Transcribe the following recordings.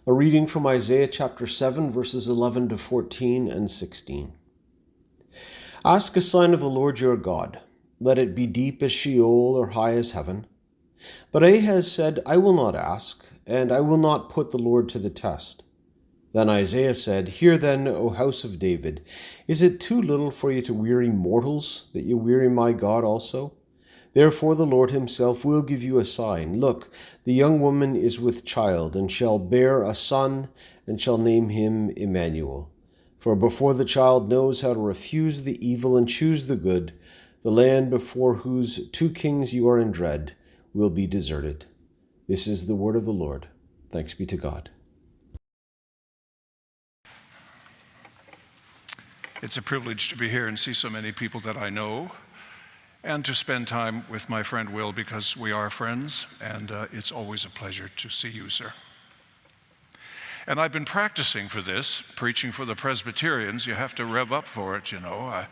A reading from Isaiah chapter 7, verses 11 to 14 and 16. Ask a sign of the Lord your God. Let it be deep as Sheol or high as heaven. But Ahaz said, I will not ask, and I will not put the Lord to the test. Then Isaiah said, Hear then, O house of David, is it too little for you to weary mortals, that you weary my God also? Therefore the Lord himself will give you a sign. Look, the young woman is with child, and shall bear a son, and shall name him Emmanuel. For before the child knows how to refuse the evil and choose the good, the land before whose two kings you are in dread will be deserted. This is the word of the Lord. Thanks be to God. It's a privilege to be here and see so many people that I know, and to spend time with my friend Will, because we are friends, and it's always a pleasure to see you, sir. And I've been practicing for this, preaching for the Presbyterians. You have to rev up for it, you know.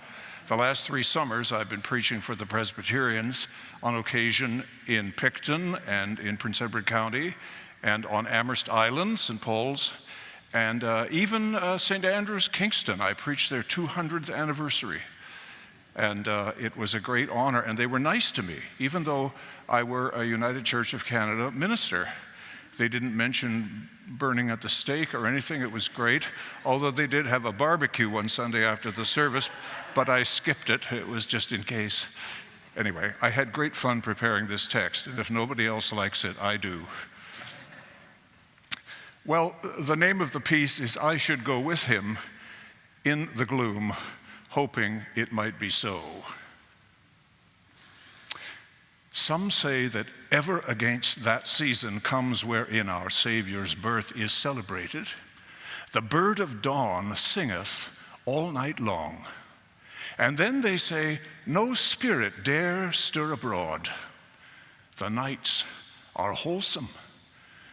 The last 3 summers I've been preaching for the Presbyterians, on occasion in Picton and in Prince Edward County, and on Amherst Island, St. Paul's, and even St. Andrews, Kingston. I preached their 200th anniversary. And it was a great honor, and they were nice to me, even though I were a United Church of Canada minister. They didn't mention burning at the stake or anything. It was great, although they did have a barbecue one Sunday after the service, but I skipped it. It was just in case. Anyway, I had great fun preparing this text, and if nobody else likes it, I do. Well, the name of the piece is I Should Go With Him in the Gloom, hoping it might be so. Some say that ever against that season comes wherein our Saviour's birth is celebrated. The bird of dawn singeth all night long. And then they say, no spirit dare stir abroad. The nights are wholesome.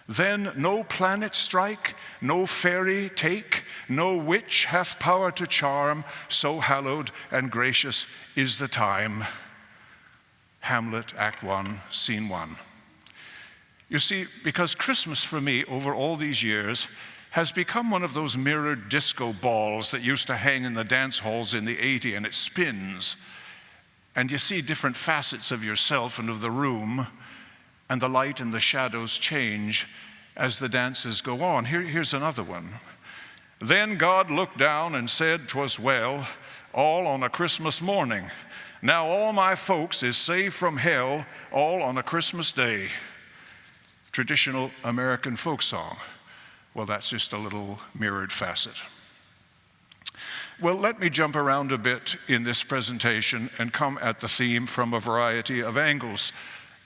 Then no planet strike, no fairy take, no witch hath power to charm, so hallowed and gracious is the time. Hamlet, Act 1, Scene 1. You see, because Christmas for me over all these years has become one of those mirrored disco balls that used to hang in the dance halls in the 80s, and it spins. And you see different facets of yourself and of the room, and the light and the shadows change as the dances go on. Here's another one. Then God looked down and said, 'Twas well, all on a Christmas morning. Now all my folks is saved from hell, all on a Christmas day. Traditional American folk song. Well, that's just a little mirrored facet. Well, let me jump around a bit in this presentation and come at the theme from a variety of angles.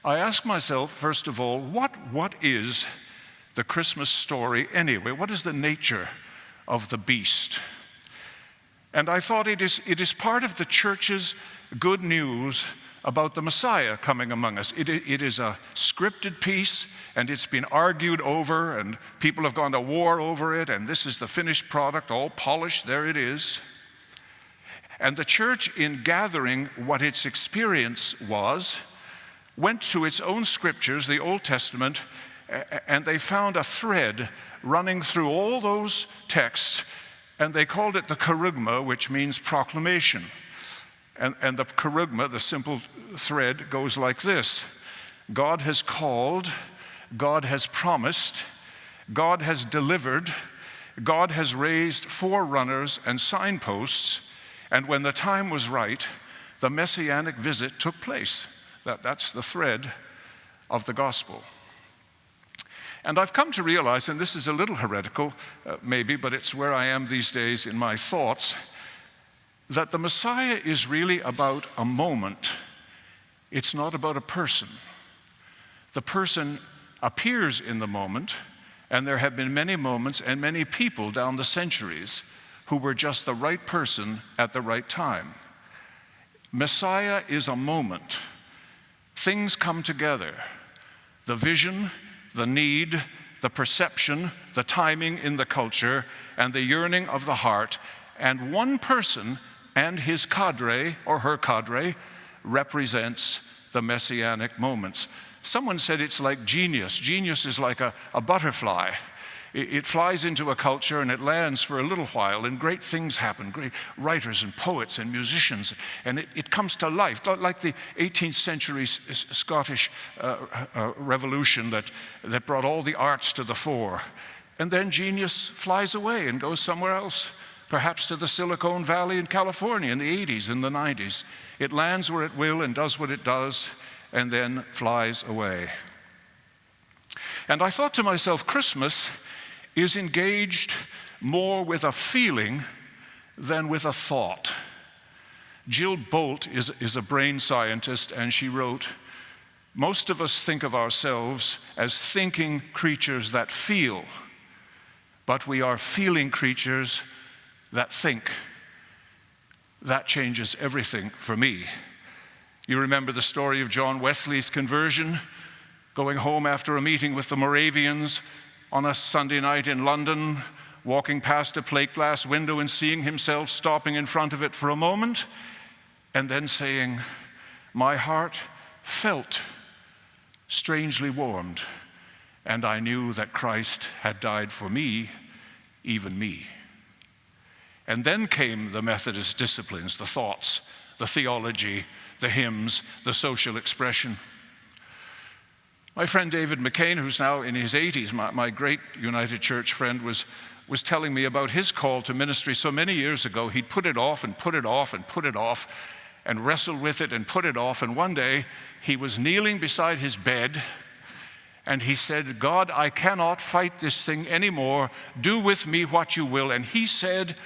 I ask myself, first of all, what is the Christmas story anyway? What is the nature of the beast? And I thought it is part of the church's good news about the Messiah coming among us. It is a scripted piece, and it's been argued over, and people have gone to war over it, and this is the finished product, all polished, there it is. And the church, in gathering what its experience was, went to its own scriptures, the Old Testament, and they found a thread running through all those texts, and they called it the kerygma, which means proclamation. And the kerygma, the simple thread, goes like this. God has called, God has promised, God has delivered, God has raised forerunners and signposts, and when the time was right, the messianic visit took place. That's the thread of the gospel. And I've come to realize, and this is a little heretical, maybe, but it's where I am these days in my thoughts, that the Messiah is really about a moment. It's not about a person. The person appears in the moment, and there have been many moments and many people down the centuries who were just the right person at the right time. Messiah is a moment. Things come together. The vision, the need, the perception, the timing in the culture, and the yearning of the heart. And one person and his cadre or her cadre represents the messianic moments. Someone said it's like genius. Genius is like a butterfly. It flies into a culture and it lands for a little while, and great things happen, great writers and poets and musicians, and it comes to life, like the 18th century Scottish revolution that brought all the arts to the fore. And then genius flies away and goes somewhere else, perhaps to the Silicon Valley in California in the 80s and the 90s. It lands where it will and does what it does, and then flies away. And I thought to myself, Christmas is engaged more with a feeling than with a thought. Jill Bolt is a brain scientist, and she wrote, "Most of us think of ourselves as thinking creatures that feel, but we are feeling creatures that think." That changes everything for me. You remember the story of John Wesley's conversion, going home after a meeting with the Moravians on a Sunday night in London, walking past a plate glass window and seeing himself stopping in front of it for a moment, and then saying, "My heart felt strangely warmed, and I knew that Christ had died for me, even me." And then came the Methodist disciplines, the thoughts, the theology, the hymns, the social expression. My friend David McCain, who's now in his 80s, my great United Church friend, was telling me about his call to ministry so many years ago. He'd put it off and put it off and put it off and wrestled with it and put it off. And one day he was kneeling beside his bed and he said, "God, I cannot fight this thing anymore. Do with me what you will." And he said,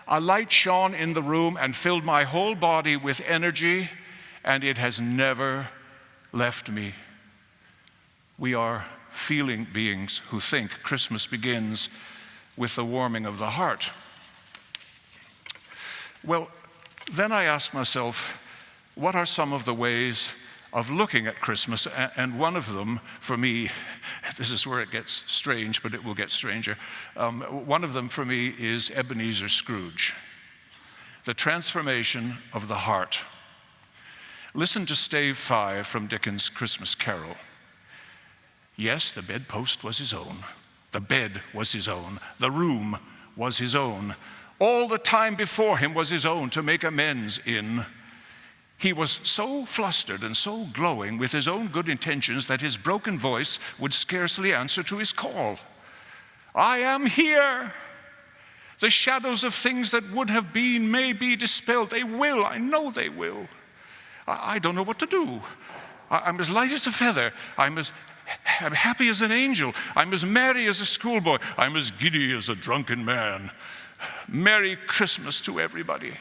"A light shone in the room and filled my whole body with energy, and it has never left me." We are feeling beings who think. Christmas begins with the warming of the heart. Well, then I ask myself, what are some of the ways of looking at Christmas? And one of them, for me, this is where it gets strange, but it will get stranger. One of them for me is Ebenezer Scrooge, the transformation of the heart. Listen to stave 5 from Dickens' Christmas Carol. "Yes, the bedpost was his own. The bed was his own. The room was his own. All the time before him was his own to make amends in. He was so flustered and so glowing with his own good intentions that his broken voice would scarcely answer to his call. 'I am here. The shadows of things that would have been may be dispelled. They will, I know they will. I don't know what to do. I'm as light as a feather. I'm happy as an angel. I'm as merry as a schoolboy. I'm as giddy as a drunken man. Merry Christmas to everybody.'"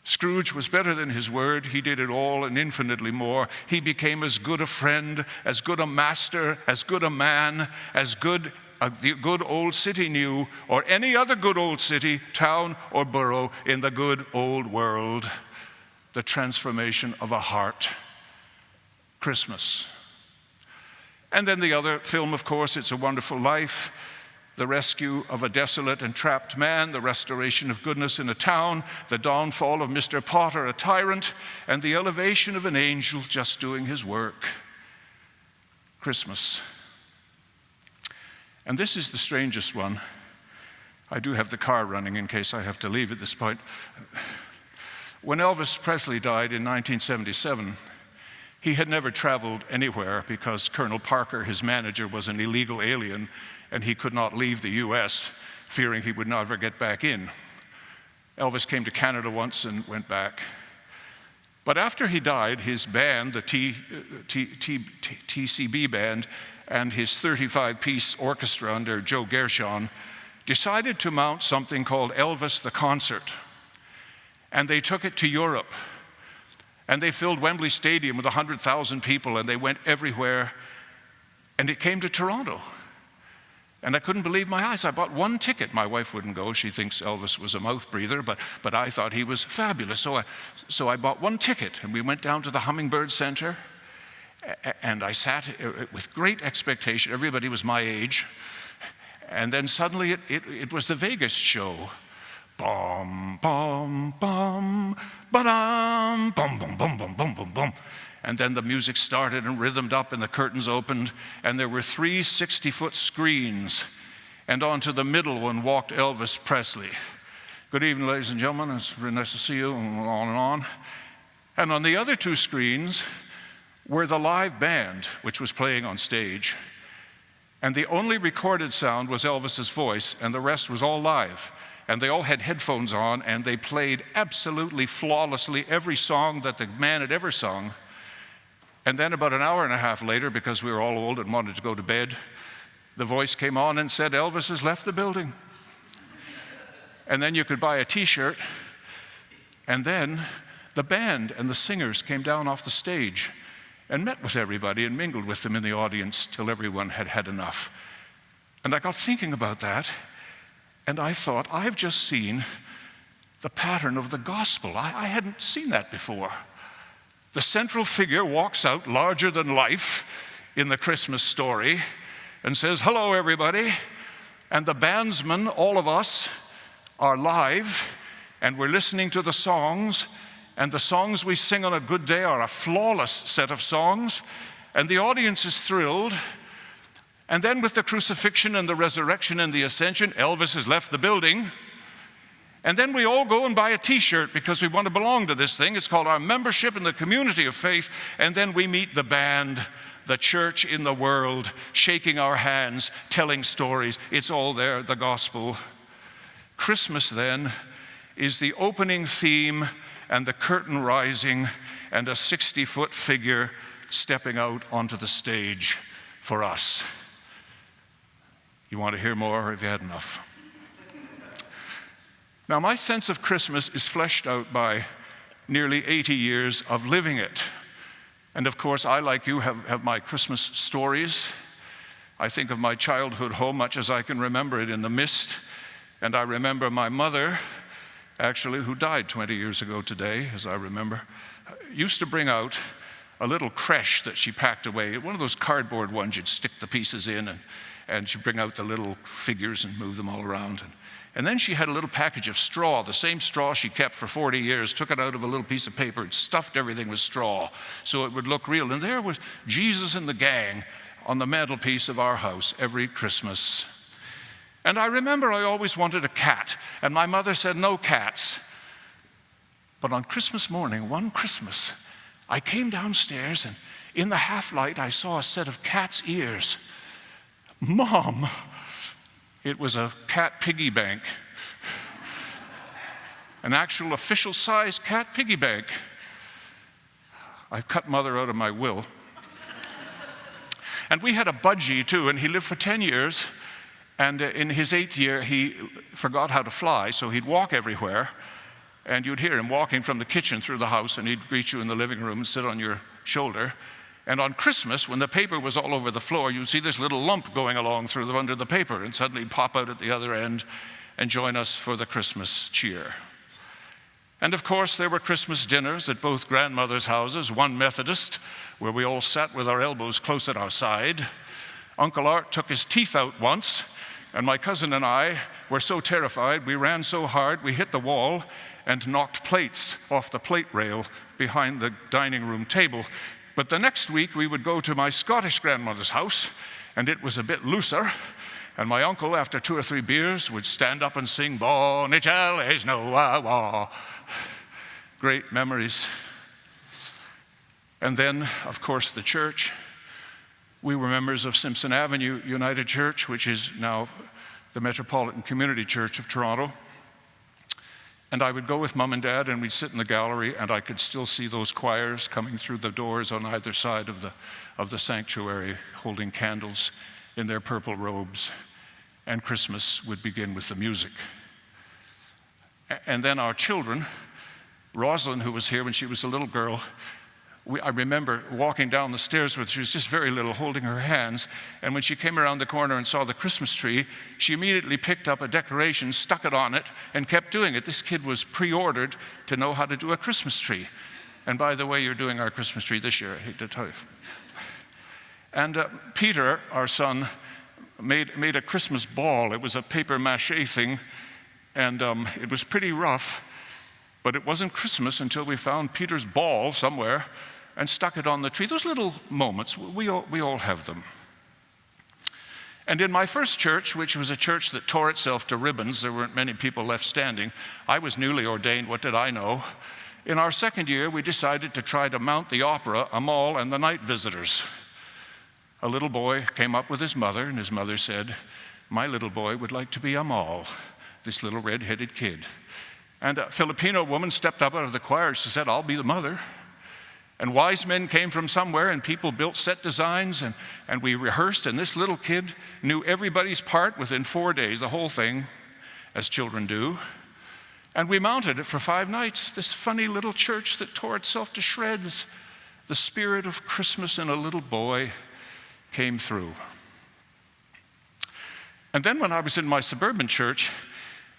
Scrooge was better than his word. He did it all and infinitely more. He became as good a friend, as good a master, as good a man, as good the good old city knew, or any other good old city, town, or borough in the good old world. The transformation of a heart. Christmas. And then the other film, of course, It's a Wonderful Life, the rescue of a desolate and trapped man, the restoration of goodness in a town, the downfall of Mr. Potter, a tyrant, and the elevation of an angel just doing his work. Christmas. And this is the strangest one. I do have the car running in case I have to leave at this point. When Elvis Presley died in 1977, he had never traveled anywhere because Colonel Parker, his manager, was an illegal alien and he could not leave the U.S., fearing he would never get back in. Elvis came to Canada once and went back. But after he died, his band, the TCB band, and his 35-piece orchestra under Joe Gershon decided to mount something called Elvis the Concert. And they took it to Europe. And they filled Wembley Stadium with 100,000 people, and they went everywhere. And it came to Toronto. And I couldn't believe my eyes. I bought one ticket. My wife wouldn't go. She thinks Elvis was a mouth breather, but I thought he was fabulous. So I bought one ticket, and we went down to the Hummingbird Center. And I sat with great expectation. Everybody was my age. And then suddenly it was the Vegas show. Bum, bum, bum, ba-dum, bum, bum, bum, bum, bum, bum, bum. And then the music started and rhythmed up and the curtains opened and there were 3 60-foot screens And onto the middle one walked Elvis Presley. Good evening, ladies and gentlemen. It's very nice to see you, and on and on. And on the other two screens were the live band, which was playing on stage. And the only recorded sound was Elvis's voice, and the rest was all live. And they all had headphones on, and they played absolutely flawlessly every song that the man had ever sung. And then about an hour and a half later, because we were all old and wanted to go to bed, the voice came on and said, "Elvis has left the building." And then you could buy a t-shirt. And then the band and the singers came down off the stage and met with everybody and mingled with them in the audience till everyone had had enough. And I got thinking about that, and I thought, I've just seen the pattern of the gospel. I hadn't seen that before. The central figure walks out larger than life in the Christmas story and says, "Hello, everybody." And the bandsmen, all of us, are live, and we're listening to the songs, and the songs we sing on a good day are a flawless set of songs, and the audience is thrilled. And then with the crucifixion and the resurrection and the ascension, Elvis has left the building. And then we all go and buy a t-shirt because we want to belong to this thing. It's called our membership in the community of faith. And then we meet the band, the church in the world, shaking our hands, telling stories. It's all there, the gospel. Christmas then is the opening theme and the curtain rising and a 60-foot figure stepping out onto the stage for us. You want to hear more, or have you had enough? Now, my sense of Christmas is fleshed out by nearly 80 years of living it. And of course, I, like you, have my Christmas stories. I think of my childhood home much as I can remember it in the mist. And I remember my mother, actually, who died 20 years ago today, as I remember, used to bring out a little creche that she packed away, one of those cardboard ones you'd stick the pieces in, and she'd bring out the little figures and move them all around. And then she had a little package of straw, the same straw she kept for 40 years, took it out of a little piece of paper and stuffed everything with straw so it would look real. And there was Jesus and the gang on the mantelpiece of our house every Christmas. And I remember I always wanted a cat, and my mother said, "No cats." But on Christmas morning, one Christmas, I came downstairs, and in the half-light, I saw a set of cat's ears. Mom, it was a cat piggy bank, an actual official-sized cat piggy bank. I've cut Mother out of my will. And we had a budgie, too, and he lived for 10 years. And in his 8th year, he forgot how to fly, so he'd walk everywhere. And you'd hear him walking from the kitchen through the house, and he'd greet you in the living room and sit on your shoulder. And on Christmas, when the paper was all over the floor, you'd see this little lump going along through under the paper, and suddenly he'd pop out at the other end and join us for the Christmas cheer. And of course, there were Christmas dinners at both grandmothers' houses, one Methodist, where we all sat with our elbows close at our side. Uncle Art took his teeth out once, and my cousin and I were so terrified, we ran so hard, we hit the wall and knocked plates off the plate rail behind the dining room table. But the next week, we would go to my Scottish grandmother's house, and it was a bit looser. And my uncle, after 2 or 3 beers, would stand up and sing, "Bonnie Charlie's no wa." Great memories. And then, of course, the church. We were members of Simpson Avenue United Church, which is now the Metropolitan Community Church of Toronto. And I would go with Mom and Dad, and we'd sit in the gallery, and I could still see those choirs coming through the doors on either side of the sanctuary, holding candles in their purple robes. And Christmas would begin with the music. And then our children, Rosalind, who was here when she was a little girl, I remember walking down the stairs with her. She was just very little, holding her hands. And when she came around the corner and saw the Christmas tree, she immediately picked up a decoration, stuck it on it, and kept doing it. This kid was pre-ordered to know how to do a Christmas tree. And by the way, you're doing our Christmas tree this year, I hate to tell you. And Peter, our son, made a Christmas ball. It was a paper mache thing, and it was pretty rough. But it wasn't Christmas until we found Peter's ball somewhere and stuck it on the tree. Those little moments, we all have them. And in my first church, which was a church that tore itself to ribbons, there weren't many people left standing. I was newly ordained, what did I know? In our second year, we decided to try to mount the opera, a mall, and the night visitors. A little boy came up with his mother, and his mother said, "My little boy would like to be a mall," this little red-headed kid. And a Filipino woman stepped up out of the choir. She said, "I'll be the mother." And wise men came from somewhere, and people built set designs, and we rehearsed, and this little kid knew everybody's part within 4 days, the whole thing, as children do. And we mounted it for 5 nights, this funny little church that tore itself to shreds. The spirit of Christmas in a little boy came through. And then when I was in my suburban church,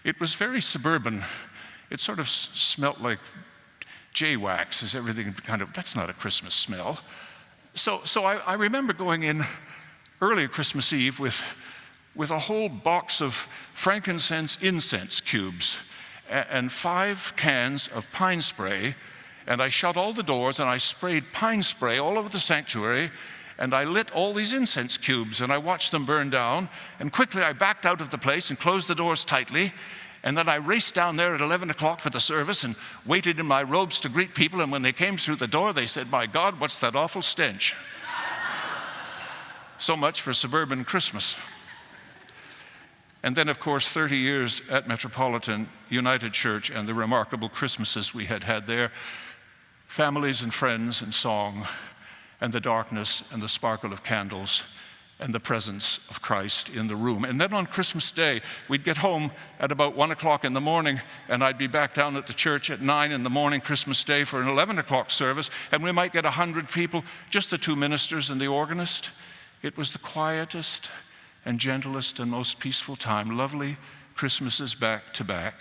it was very suburban. It sort of smelt like J-wax, is everything kind of, that's not a Christmas smell. So I remember going in early Christmas Eve with a whole box of frankincense incense cubes and 5 cans of pine spray, and I shut all the doors and I sprayed pine spray all over the sanctuary, and I lit all these incense cubes and I watched them burn down, and quickly I backed out of the place and closed the doors tightly. And then I raced down there at 11 o'clock for the service and waited in my robes to greet people. And when they came through the door, they said, "My God, what's that awful stench?" So much for suburban Christmas. And then, of course, 30 years at Metropolitan United Church and the remarkable Christmases we had there. Families and friends and song and the darkness and the sparkle of candles and the presence of Christ in the room. And then on Christmas Day, we'd get home at about 1 o'clock in the morning, and I'd be back down at the church at 9 in the morning Christmas Day for an 11 o'clock service, and we might get 100 people, just the 2 ministers and the organist. It was the quietest and gentlest and most peaceful time. Lovely Christmases back to back.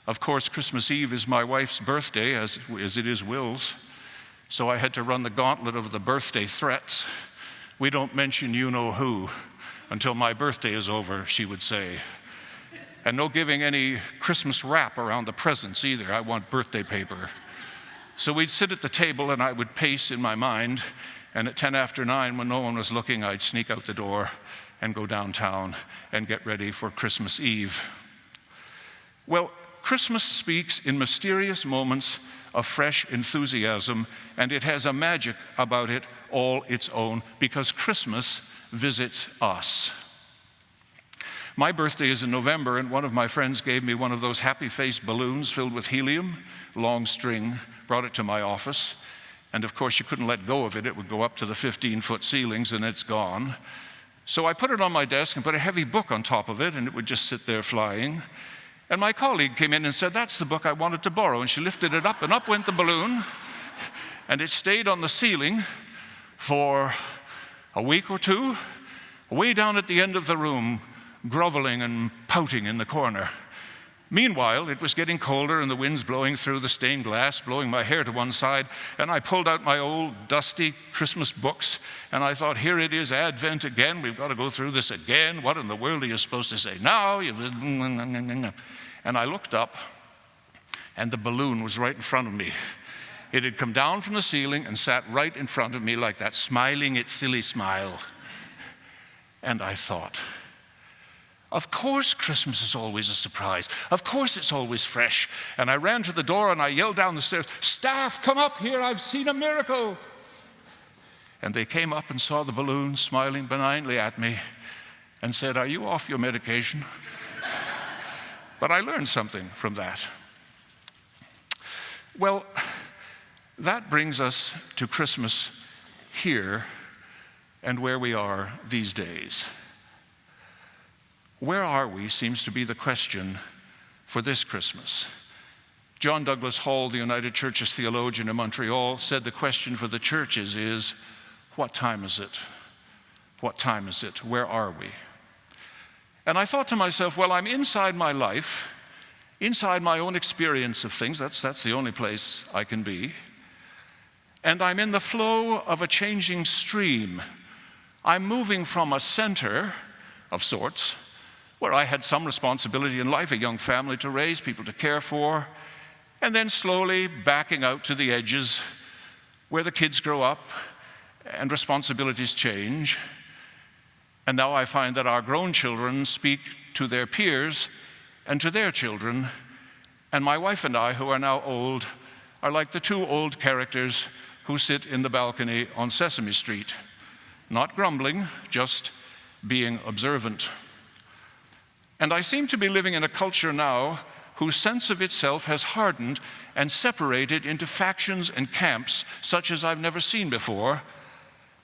Of course, Christmas Eve is my wife's birthday, as it is Will's, so I had to run the gauntlet of the birthday threats. "We don't mention you-know-who until my birthday is over," she would say. And no giving any Christmas wrap around the presents either. I want birthday paper. So we'd sit at the table and I would pace in my mind, and at 10 after 9, when no one was looking, I'd sneak out the door and go downtown and get ready for Christmas Eve. Well, Christmas speaks in mysterious moments of fresh enthusiasm, and it has a magic about it all its own, because Christmas visits us. My birthday is in November, and one of my friends gave me one of those happy face balloons filled with helium, long string, brought it to my office, and of course you couldn't let go of it. It would go up to the 15-foot ceilings and it's gone. So I put it on my desk and put a heavy book on top of it, and it would just sit there flying. And my colleague came in and said, "That's the book I wanted to borrow." And she lifted it up, and up went the balloon. And it stayed on the ceiling for a week or 2, way down at the end of the room, groveling and pouting in the corner. Meanwhile, it was getting colder, and the wind's blowing through the stained glass, blowing my hair to one side. And I pulled out my old, dusty Christmas books, and I thought, here it is, Advent again. We've got to go through this again. What in the world are you supposed to say now? And I looked up, and the balloon was right in front of me. It had come down from the ceiling and sat right in front of me like that, smiling its silly smile. And I thought, of course Christmas is always a surprise. Of course it's always fresh. And I ran to the door and I yelled down the stairs, "Staff, come up here, I've seen a miracle." And they came up and saw the balloon smiling benignly at me and said, "Are you off your medication?" But I learned something from that. Well, that brings us to Christmas here and where we are these days. Where are we seems to be the question for this Christmas. John Douglas Hall, the United Church's theologian in Montreal, said the question for the churches is, what time is it? What time is it? Where are we? And I thought to myself, well, I'm inside my life, inside my own experience of things. That's the only place I can be. And I'm in the flow of a changing stream. I'm moving from a center of sorts, where I had some responsibility in life, a young family to raise, people to care for, and then slowly backing out to the edges where the kids grow up and responsibilities change. And now I find that our grown children speak to their peers and to their children. And my wife and I, who are now old, are like the two old characters who sit in the balcony on Sesame Street, not grumbling, just being observant. And I seem to be living in a culture now whose sense of itself has hardened and separated into factions and camps such as I've never seen before,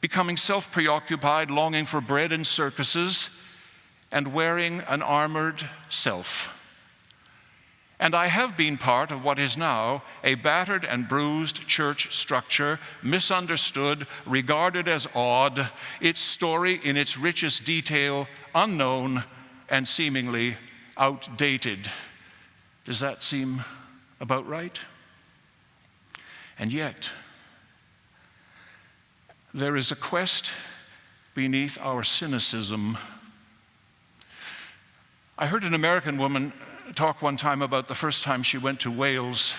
becoming self-preoccupied, longing for bread and circuses, and wearing an armored self. And I have been part of what is now a battered and bruised church structure, misunderstood, regarded as odd, its story in its richest detail unknown and seemingly outdated. Does that seem about right? And yet, there is a quest beneath our cynicism. I heard an American woman talk one time about the first time she went to Wales,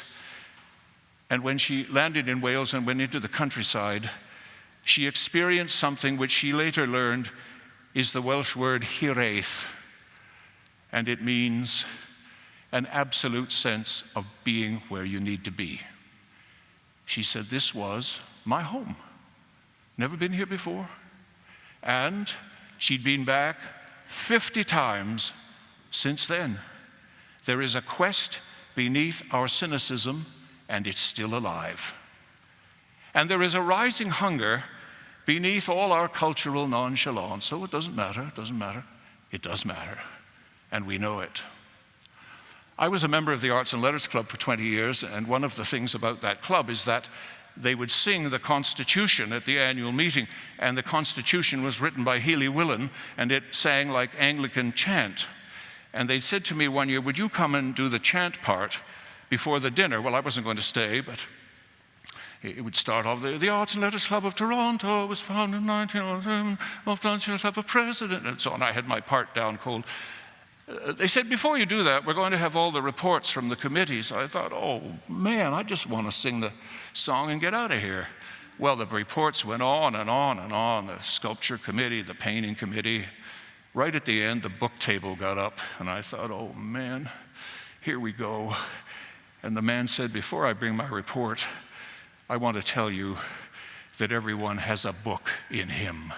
and when she landed in Wales and went into the countryside, she experienced something which she later learned is the Welsh word hiraeth, and it means an absolute sense of being where you need to be. She said, this was my home. Never been here before. And she'd been back 50 times since then. There is a quest beneath our cynicism, and it's still alive. And there is a rising hunger beneath all our cultural nonchalance. So it doesn't matter, it doesn't matter. It does matter, and we know it. I was a member of the Arts and Letters Club for 20 years, and one of the things about that club is that they would sing the Constitution at the annual meeting, and the Constitution was written by Healy Willan, and it sang like Anglican chant. And they said to me one year, would you come and do the chant part before the dinner? Well, I wasn't going to stay, but it would start off, the Arts and Letters Club of Toronto was founded in 1907, often shall have a president, and so on. I had my part down cold. They said, before you do that, we're going to have all the reports from the committees. I thought, oh man, I just want to sing the song and get out of here. Well, the reports went on and on and on. The sculpture committee, the painting committee. Right at the end, the book table got up, and I thought, oh man, here we go. And the man said, before I bring my report, I want to tell you that everyone has a book in him.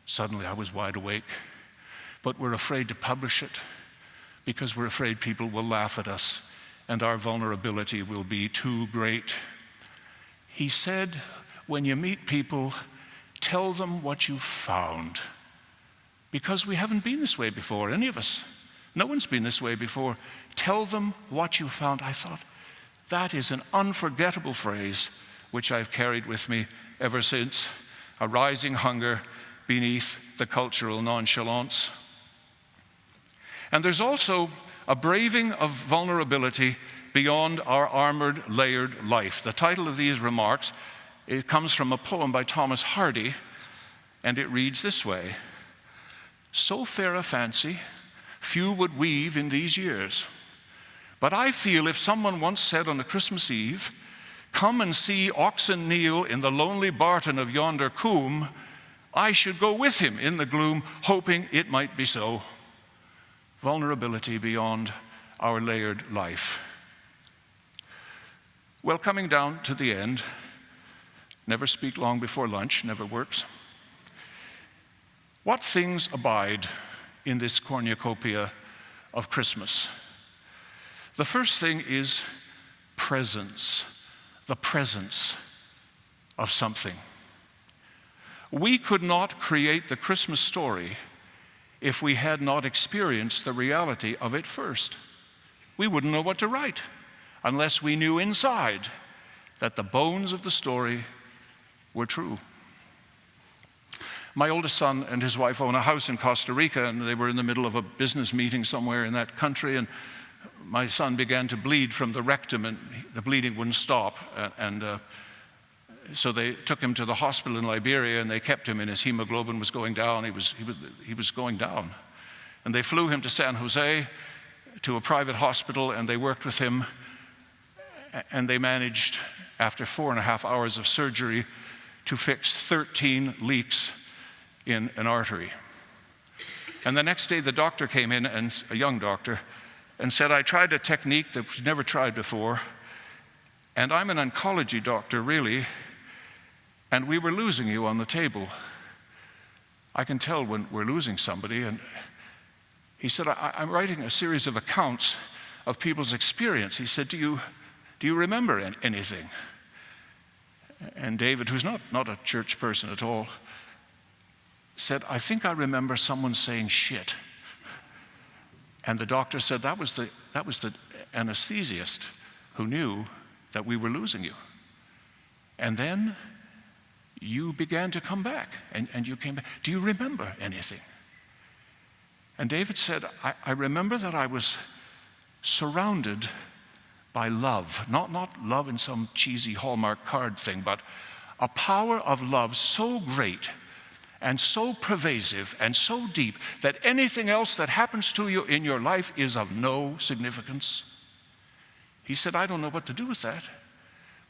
Suddenly I was wide awake. But we're afraid to publish it because we're afraid people will laugh at us and our vulnerability will be too great. He said, when you meet people, tell them what you found. Because we haven't been this way before, any of us. No one's been this way before. Tell them what you found. I thought, that is an unforgettable phrase which I've carried with me ever since. A rising hunger beneath the cultural nonchalance. And there's also a braving of vulnerability beyond our armored, layered life. The title of these remarks, it comes from a poem by Thomas Hardy, and it reads this way: so fair a fancy, few would weave in these years. But I feel if someone once said on a Christmas Eve, come and see oxen kneel in the lonely barton of yonder coombe, I should go with him in the gloom, hoping it might be so. Vulnerability beyond our layered life. Well, coming down to the end, never speak long before lunch, never works. What things abide in this cornucopia of Christmas? The first thing is presence, the presence of something. We could not create the Christmas story if we had not experienced the reality of it first. We wouldn't know what to write unless we knew inside that the bones of the story were true. My oldest son and his wife own a house in Costa Rica, and they were in the middle of a business meeting somewhere in that country, and my son began to bleed from the rectum, and the bleeding wouldn't stop. So they took him to the hospital in Liberia, and they kept him, and his hemoglobin was going down. He was going down. And they flew him to San Jose, to a private hospital, and they worked with him, and they managed, after 4.5 hours of surgery, to fix 13 leaks in an artery. And the next day the doctor came in, and a young doctor, and said, I tried a technique that was never tried before, and I'm an oncology doctor, really, and we were losing you on the table. I can tell when we're losing somebody. And he said, I'm writing a series of accounts of people's experience. He said, do you remember anything? And David, who's not a church person at all, said, I think I remember someone saying shit. And the doctor said, that was the anesthesiast who knew that we were losing you. And then you began to come back, and you came back. Do you remember anything? And David said, I remember that I was surrounded by love, not love in some cheesy Hallmark card thing, but a power of love so great and so pervasive and so deep that anything else that happens to you in your life is of no significance. He said, I don't know what to do with that,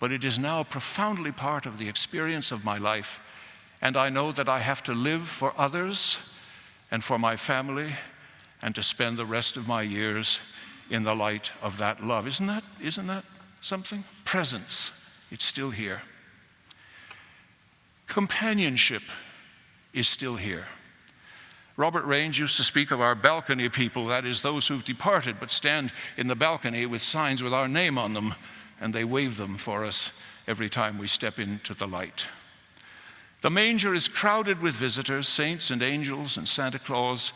but it is now profoundly part of the experience of my life, and I know that I have to live for others and for my family and to spend the rest of my years in the light of that love. Isn't that something? Presence, it's still here. Companionship is still here. Robert Raines used to speak of our balcony people, that is, those who've departed but stand in the balcony with signs with our name on them, and they wave them for us every time we step into the light. The manger is crowded with visitors, saints and angels and Santa Claus,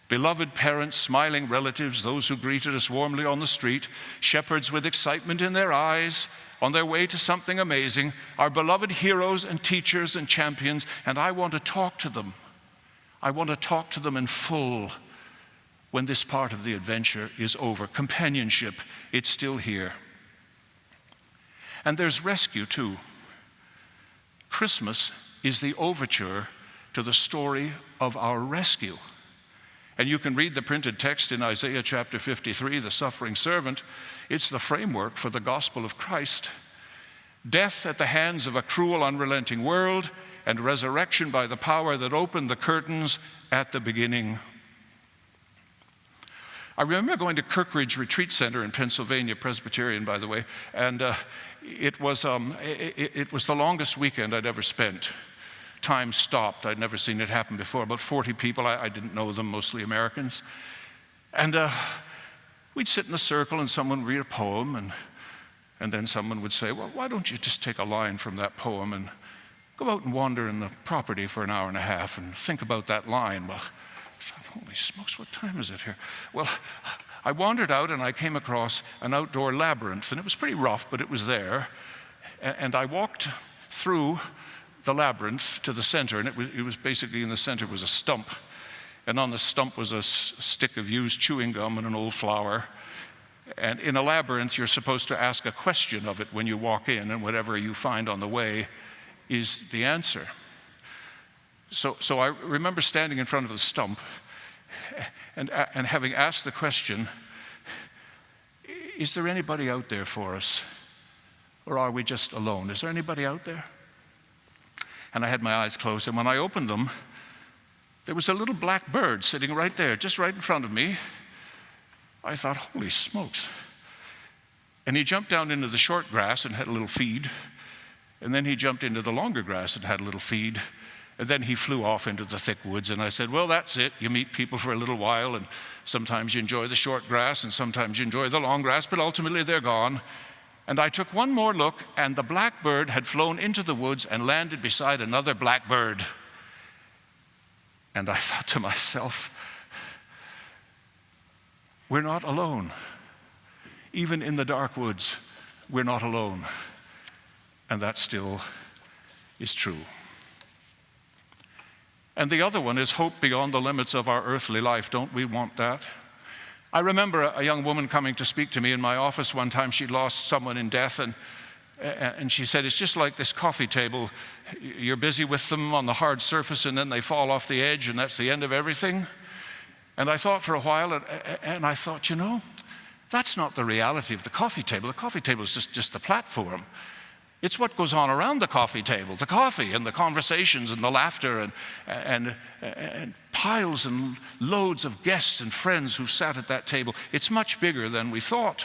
beloved parents, smiling relatives, those who greeted us warmly on the street, shepherds with excitement in their eyes, on their way to something amazing, our beloved heroes and teachers and champions, and I want to talk to them. I want to talk to them in full when this part of the adventure is over. Companionship, it's still here. And there's rescue too. Christmas is the overture to the story of our rescue. And you can read the printed text in Isaiah chapter 53, the suffering servant. It's the framework for the gospel of Christ. Death at the hands of a cruel, unrelenting world, and resurrection by the power that opened the curtains at the beginning. I remember going to Kirkridge Retreat Center in Pennsylvania, Presbyterian, by the way, and it was the longest weekend I'd ever spent. Time stopped. I'd never seen it happen before. About 40 people. I didn't know them, mostly Americans. And we'd sit in a circle and someone would read a poem, and then someone would say, well, why don't you just take a line from that poem and go out and wander in the property for an hour and a half and think about that line. Well, holy smokes, what time is it here? Well, I wandered out and I came across an outdoor labyrinth, and it was pretty rough, but it was there. And I walked through the labyrinth to the center, and it was basically in the center was a stump, and on the stump was a stick of used chewing gum and an old flower. And in a labyrinth, you're supposed to ask a question of it when you walk in, and whatever you find on the way is the answer. So I remember standing in front of the stump and having asked the question, is there anybody out there for us? Or are we just alone? Is there anybody out there? And I had my eyes closed, and when I opened them, there was a little black bird sitting right there, just right in front of me. I thought, holy smokes. And he jumped down into the short grass and had a little feed, and then he jumped into the longer grass and had a little feed, and then he flew off into the thick woods. And I said, well, that's it. You meet people for a little while, and sometimes you enjoy the short grass, and sometimes you enjoy the long grass, but ultimately they're gone. And I took one more look, and the blackbird had flown into the woods and landed beside another blackbird. And I thought to myself, we're not alone. Even in the dark woods, we're not alone. And that still is true. And the other one is hope beyond the limits of our earthly life. Don't we want that? I remember a young woman coming to speak to me in my office one time. She'd lost someone in death, and she said, it's just like this coffee table. You're busy with them on the hard surface, and then they fall off the edge, and that's the end of everything. And I thought for a while, and I thought, that's not the reality of the coffee table. The coffee table is just the platform. It's what goes on around the coffee table, the coffee and the conversations and the laughter and piles and loads of guests and friends who've sat at that table. It's much bigger than we thought.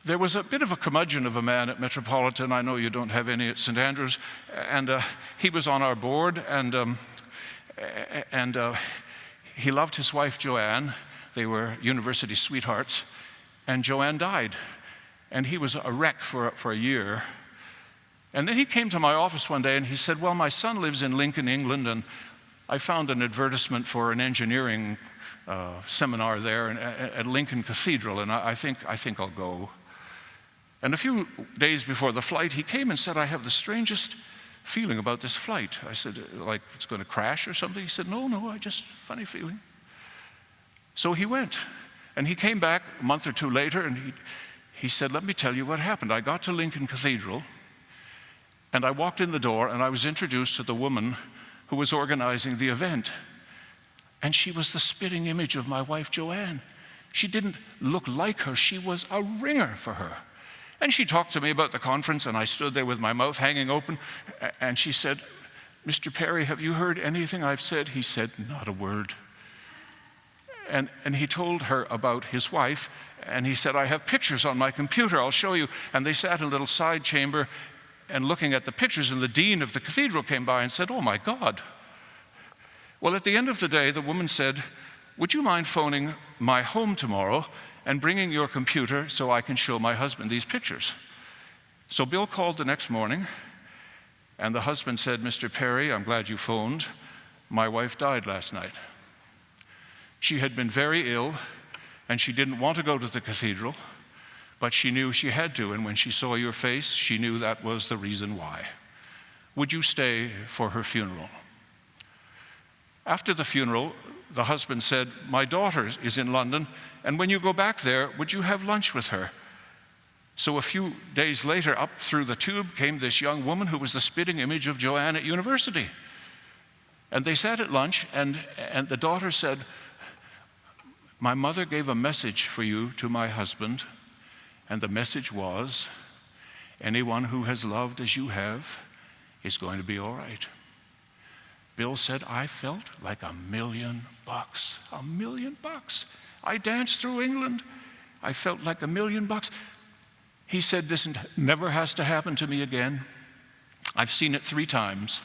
There was a bit of a curmudgeon of a man at Metropolitan. I know you don't have any at St. Andrews. And he was on our board, and he loved his wife, Joanne. They were university sweethearts. And Joanne died. And he was a wreck for a year. And then he came to my office one day and he said, well, my son lives in Lincoln, England, and I found an advertisement for an engineering seminar there at Lincoln Cathedral, and I think I'll go. And a few days before the flight, he came and said, I have the strangest feeling about this flight. I said, like it's going to crash or something? He said, no, I just funny feeling. So he went, and he came back a month or two later, and he said, let me tell you what happened. I got to Lincoln Cathedral, and I walked in the door, and I was introduced to the woman who was organizing the event. And she was the spitting image of my wife, Joanne. She didn't look like her. She was a ringer for her. And she talked to me about the conference, and I stood there with my mouth hanging open, and she said, Mr. Perry, have you heard anything I've said? He said, not a word. And he told her about his wife, and he said, I have pictures on my computer, I'll show you. And they sat in a little side chamber and looking at the pictures, and the dean of the cathedral came by and said, oh my God. Well, at the end of the day, the woman said, would you mind phoning my home tomorrow and bringing your computer so I can show my husband these pictures? So Bill called the next morning, and the husband said, Mr. Perry, I'm glad you phoned. My wife died last night. She had been very ill, and she didn't want to go to the cathedral, but she knew she had to, and when she saw your face, she knew that was the reason why. Would you stay for her funeral? After the funeral, the husband said, my daughter is in London, and when you go back there, would you have lunch with her? So a few days later, up through the tube came this young woman who was the spitting image of Joanne at university. And they sat at lunch, and the daughter said, my mother gave a message for you to my husband, and the message was, anyone who has loved as you have is going to be all right. Bill said, I felt like $1 million. $1 million. I danced through England. I felt like $1 million. He said, this never has to happen to me again. I've seen it 3 times.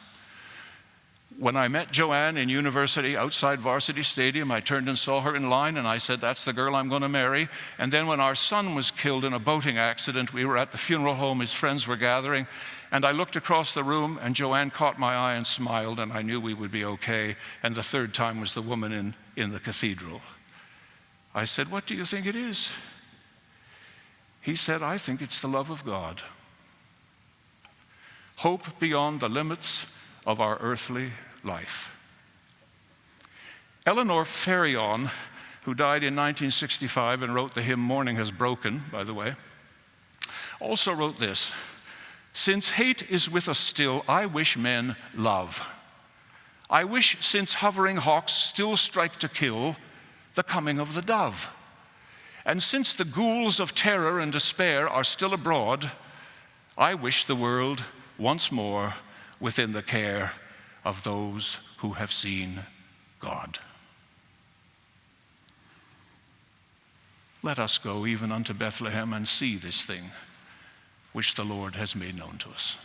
When I met Joanne in university outside Varsity Stadium, I turned and saw her in line, and I said, that's the girl I'm going to marry. And then when our son was killed in a boating accident, we were at the funeral home, his friends were gathering, and I looked across the room, and Joanne caught my eye and smiled, and I knew we would be okay. And the 3rd time was the woman in the cathedral. I said, what do you think it is? He said, I think it's the love of God. Hope beyond the limits of our earthly life. Eleanor Ferrion, who died in 1965 and wrote the hymn Morning Has Broken, by the way, also wrote this, since hate is with us still, I wish men love. I wish, since hovering hawks still strike to kill, the coming of the dove. And since the ghouls of terror and despair are still abroad, I wish the world once more within the care of those who have seen God. Let us go even unto Bethlehem and see this thing which the Lord has made known to us.